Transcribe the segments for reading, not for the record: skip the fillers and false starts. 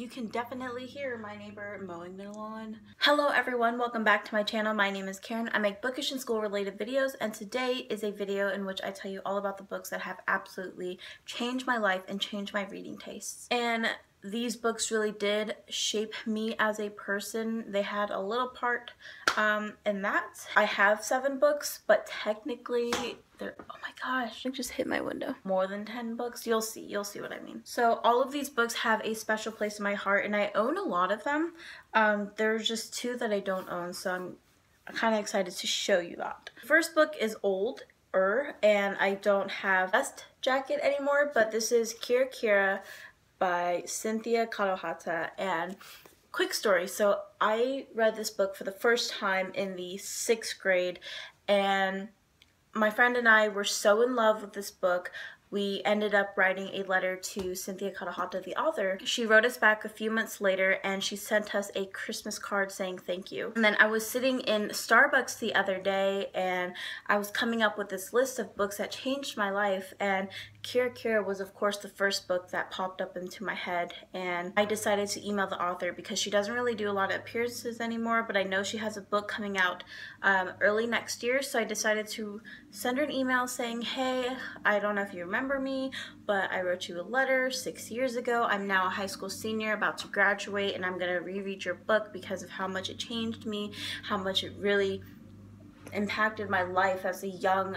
you can definitely hear my neighbor mowing the lawn. Hello everyone, welcome back to my channel. My name is Karen. I make bookish and school related videos, and today is a video in which I tell you all about the books that have absolutely changed my life and changed my reading tastes. And these books really did shape me as a person. They had a little part in that. I have 7 books, but technically they're, oh my gosh, I just hit my window. More than 10 books. You'll see what I mean. So all of these books have a special place in my heart, and I own a lot of them. There's just 2 that I don't own, so I'm kind of excited to show you that. The first book is older, and I don't have Dust Jacket anymore, but this is Caracara by Cynthia Kadohata. And quick story, so I read this book for the first time in the 6th grade, and my friend and I were so in love with this book, we ended up writing a letter to Cynthia Kadohata, the author. She wrote us back a few months later, and she sent us a Christmas card saying thank you. And then I was sitting in Starbucks the other day, and I was coming up with this list of books that changed my life, and Caracara was of course the first book that popped up into my head. And I decided to email the author because she doesn't really do a lot of appearances anymore, but I know she has a book coming out early next year, so I decided to send her an email saying, hey, I don't know if you remember me, but I wrote you a letter 6 years ago. I'm now a high school senior about to graduate, and I'm going to reread your book because of how much it changed me, how much it really impacted my life as a young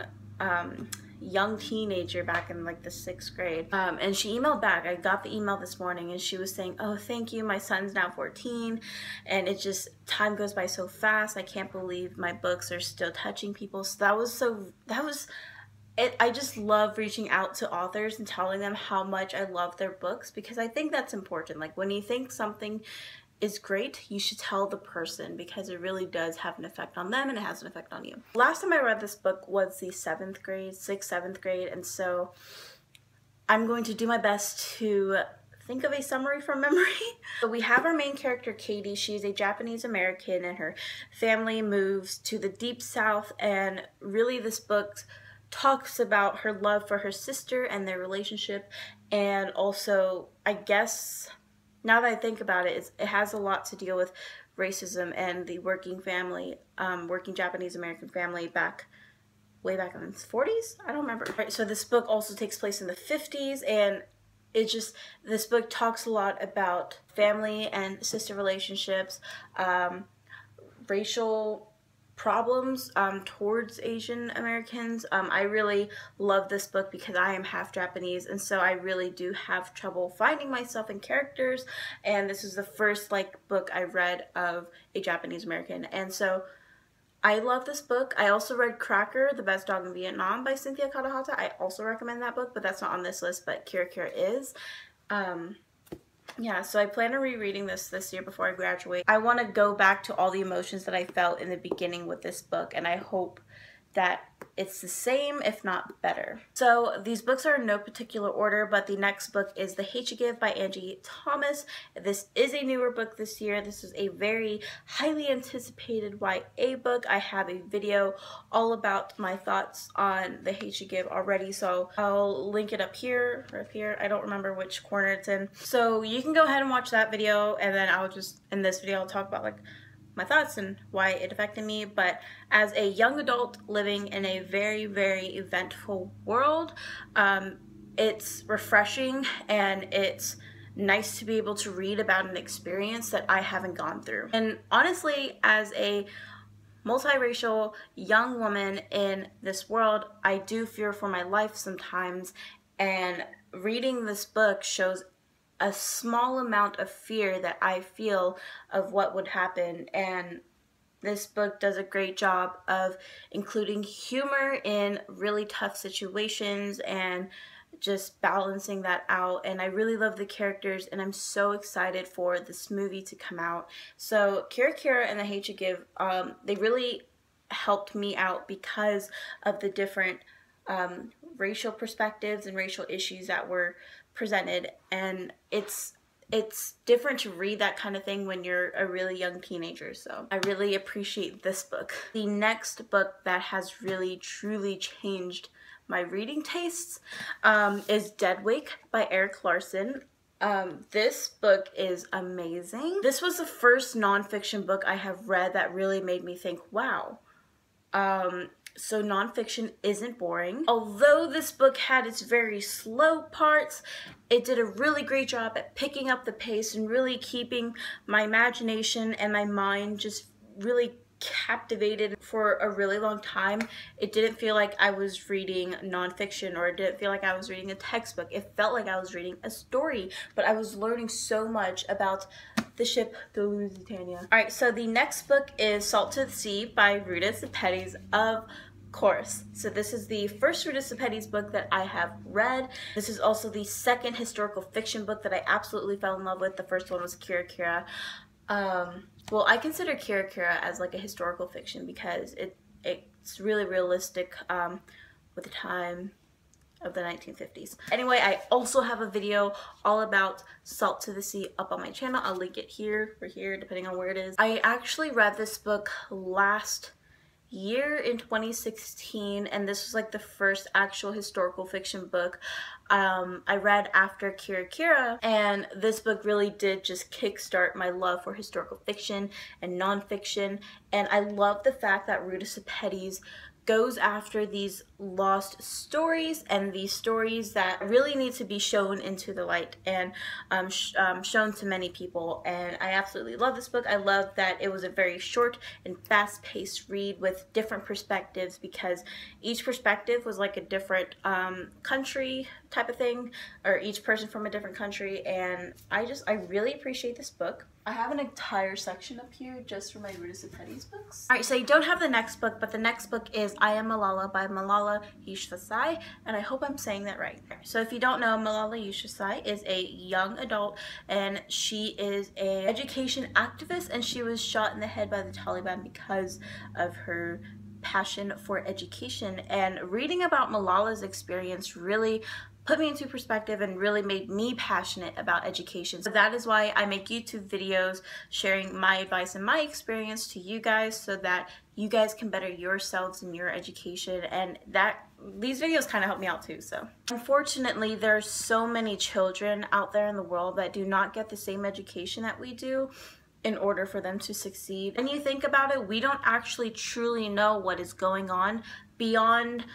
teenager back in like the 6th grade. And she emailed back. I got the email this morning, and she was saying, oh, thank you, my son's now 14, and it just, time goes by so fast. I can't believe my books are still touching people. So that was it. I just love reaching out to authors and telling them how much I love their books, because I think that's important. Like, when you think something is great, you should tell the person, because it really does have an effect on them, and it has an effect on you. Last time I read this book was the 7th grade, 6th, 7th grade, and so I'm going to do my best to think of a summary from memory. So we have our main character, Katie. She's a Japanese American, and her family moves to the deep south, and really this book talks about her love for her sister and their relationship, and also, I guess, now that I think about it, it has a lot to deal with racism and the working family, working Japanese American family way back in the 40s? I don't remember. Right, so this book also takes place in the 50s, and this book talks a lot about family and sister relationships, racial problems towards Asian Americans. I really love this book because I am half Japanese, and so I really do have trouble finding myself in characters, and this is the first book I read of a Japanese American, and so I love this book. I also read Cracker, The Best Dog in Vietnam by Cynthia Kadohata. I also recommend that book, but that's not on this list, but Caracara is. Yeah, so I plan on rereading this year before I graduate. I want to go back to all the emotions that I felt in the beginning with this book, and I hope that it's the same, if not better. So these books are in no particular order, but the next book is The Hate You Give by Angie Thomas. This is a newer book this year. This is a very highly anticipated YA book. I have a video all about my thoughts on The Hate You Give already, so I'll link it up here or up here. I don't remember which corner it's in. So you can go ahead and watch that video, and then in this video I'll talk about my thoughts and why it affected me. But as a young adult living in a very, very eventful world, it's refreshing, and it's nice to be able to read about an experience that I haven't gone through. And honestly, as a multiracial young woman in this world, I do fear for my life sometimes, and reading this book shows a small amount of fear that I feel of what would happen. And this book does a great job of including humor in really tough situations and just balancing that out. And I really love the characters, and I'm so excited for this movie to come out. So Caracara and The Hate You Give, they really helped me out because of the different racial perspectives and racial issues that were presented, and it's different to read that kind of thing when you're a really young teenager, so I really appreciate this book. The next book that has really truly changed my reading tastes is Dead Wake by Eric Larson. This book is amazing. This was the first nonfiction book I have read that really made me think, wow. So nonfiction isn't boring. Although this book had its very slow parts, it did a really great job at picking up the pace and really keeping my imagination and my mind just really captivated for a really long time. It didn't feel like I was reading nonfiction, or it didn't feel like I was reading a textbook. It felt like I was reading a story, but I was learning so much about the ship, the Lusitania. Alright, so the next book is Salt to the Sea by Ruta Sepetys, of course. So this is the first Ruta Sepetys book that I have read. This is also the second historical fiction book that I absolutely fell in love with. The first one was Caracara. Well, I consider Caracara as like a historical fiction because it's really realistic with the time of the 1950s. Anyway, I also have a video all about Salt to the Sea up on my channel. I'll link it here or here, depending on where it is. I actually read this book last year in 2016, and this was like the first actual historical fiction book I read after Caracara, and this book really did just kickstart my love for historical fiction and nonfiction. And I love the fact that Ruta Sepetys goes after these lost stories and these stories that really need to be shown into the light and shown to many people. And I absolutely love this book. I love that it was a very short and fast-paced read with different perspectives, because each perspective was like a different country type of thing, or each person from a different country. And I really appreciate this book. I have an entire section up here just for my Ruta Sepetys books. Alright, so you don't have the next book, but the next book is I Am Malala by Malala Yousafzai, and I hope I'm saying that right. So if you don't know, Malala Yousafzai is a young adult, and she is an education activist, and she was shot in the head by the Taliban because of her passion for education. And reading about Malala's experience really put me into perspective and really made me passionate about education. So that is why I make YouTube videos sharing my advice and my experience to you guys, so that you guys can better yourselves in your education, and that these videos kind of help me out too. So unfortunately, there are so many children out there in the world that do not get the same education that we do in order for them to succeed. When you think about it, we don't actually truly know what is going on beyond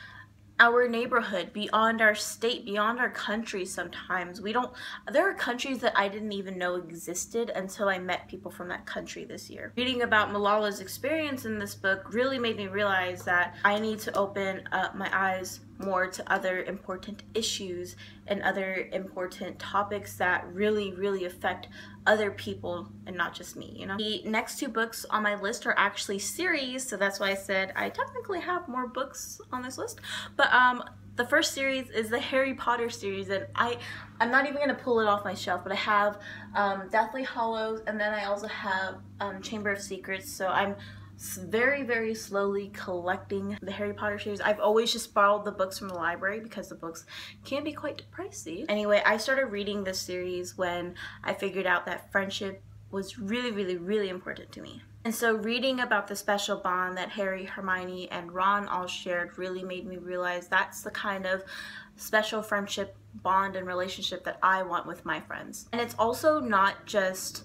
our neighborhood, beyond our state, beyond our country. Sometimes there are countries that I didn't even know existed until I met people from that country this year. Reading about Malala's experience in this book really made me realize that I need to open up my eyes more to other important issues and other important topics that really affect other people and not just me, you know? The next two books on my list are actually series, so that's why I said I technically have more books on this list. But the first series is the Harry Potter series, and I'm not even going to pull it off my shelf, but I have Deathly Hallows, and then I also have Chamber of Secrets. So I'm very slowly collecting the Harry Potter series. I've always just borrowed the books from the library because the books can be quite pricey. Anyway, I started reading this series when I figured out that friendship was really important to me. And so reading about the special bond that Harry, Hermione, and Ron all shared really made me realize that's the kind of special friendship bond and relationship that I want with my friends. And it's also not just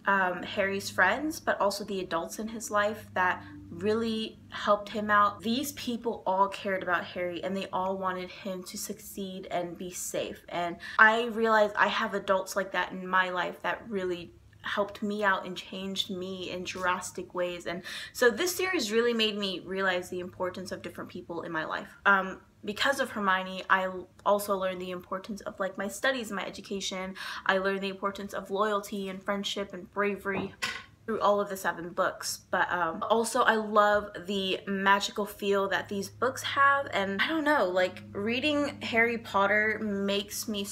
Harry's friends, but also the adults in his life that really helped him out. These people all cared about Harry, and they all wanted him to succeed and be safe. And I realized I have adults like that in my life that really helped me out and changed me in drastic ways. And so this series really made me realize the importance of different people in my life. Because of Hermione, I also learned the importance of like my studies and my education. I learned the importance of loyalty and friendship and bravery through all of the 7 books. But also I love the magical feel that these books have, and I don't know, like reading Harry Potter makes me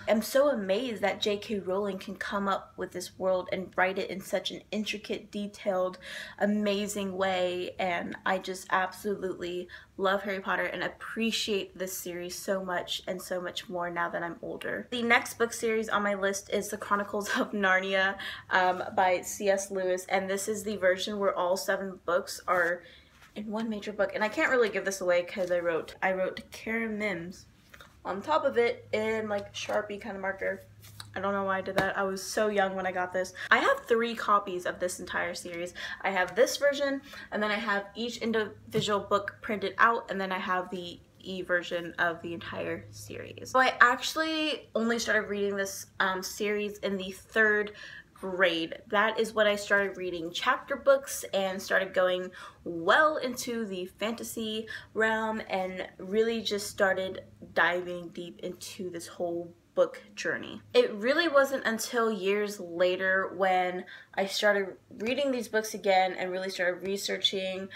I'm so amazed that J.K. Rowling can come up with this world and write it in such an intricate, detailed, amazing way. And I just absolutely love Harry Potter and appreciate this series so much and so much more now that I'm older. The next book series on my list is The Chronicles of Narnia by C.S. Lewis, and this is the version where all 7 books are in one major book. And I can't really give this away because I wrote Karen Mims on top of it in like Sharpie kind of marker. I don't know why I did that. I was so young when I got this. I have 3 copies of this entire series. I have this version, and then I have each individual book printed out, and then I have the e-version of the entire series. So I actually only started reading this series in the 3rd grade. That is when I started reading chapter books and started going well into the fantasy realm and really just started diving deep into this whole book journey. It really wasn't until years later when I started reading these books again and really started researching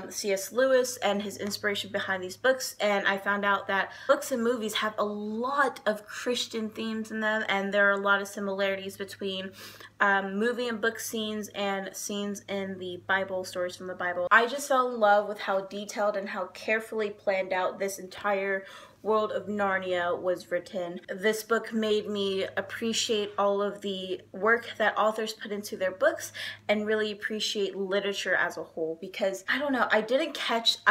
C.S. Lewis and his inspiration behind these books, and I found out that books and movies have a lot of Christian themes in them, and there are a lot of similarities between movie and book scenes and scenes in the Bible, stories from the Bible. I just fell in love with how detailed and how carefully planned out this entire world of Narnia was written. This book made me appreciate all of the work that authors put into their books and really appreciate literature as a whole, because I don't know, I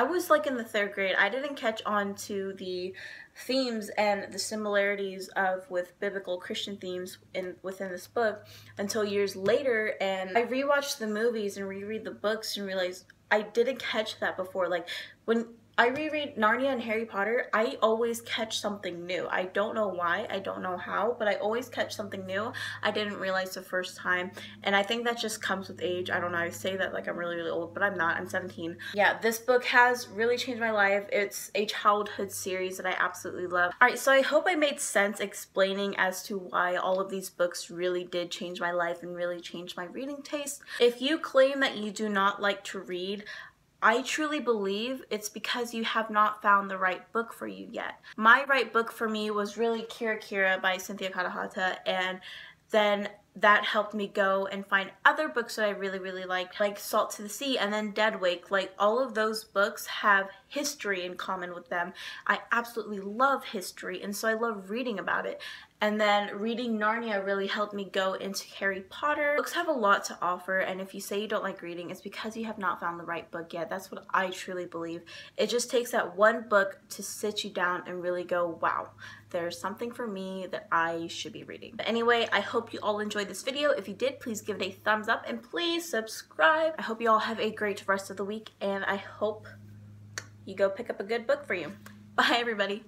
was like in the 3rd grade, I didn't catch on to the themes and the similarities with biblical Christian themes within this book until years later, and I rewatched the movies and reread the books and realized I didn't catch that before. Like when I reread Narnia and Harry Potter, I always catch something new. I don't know why, I don't know how, but I always catch something new I didn't realize the first time, and I think that just comes with age. I don't know, I say that like I'm really, really old, but I'm not, I'm 17. Yeah, this book has really changed my life. It's a childhood series that I absolutely love. Alright, so I hope I made sense explaining as to why all of these books really did change my life and really change my reading taste. If you claim that you do not like to read, I truly believe it's because you have not found the right book for you yet. My right book for me was really Caracara by Cynthia Kadahata, and then that helped me go and find other books that I really, really liked, like Salt to the Sea and then Deadwake. Like, all of those books have history in common with them. I absolutely love history, and so I love reading about it. And then reading Narnia really helped me go into Harry Potter. Books have a lot to offer, and if you say you don't like reading, it's because you have not found the right book yet. That's what I truly believe. It just takes that one book to sit you down and really go, wow, there's something for me that I should be reading. But anyway, I hope you all enjoyed this video. If you did, please give it a thumbs up and please subscribe. I hope you all have a great rest of the week, and I hope you go pick up a good book for you. Bye, everybody.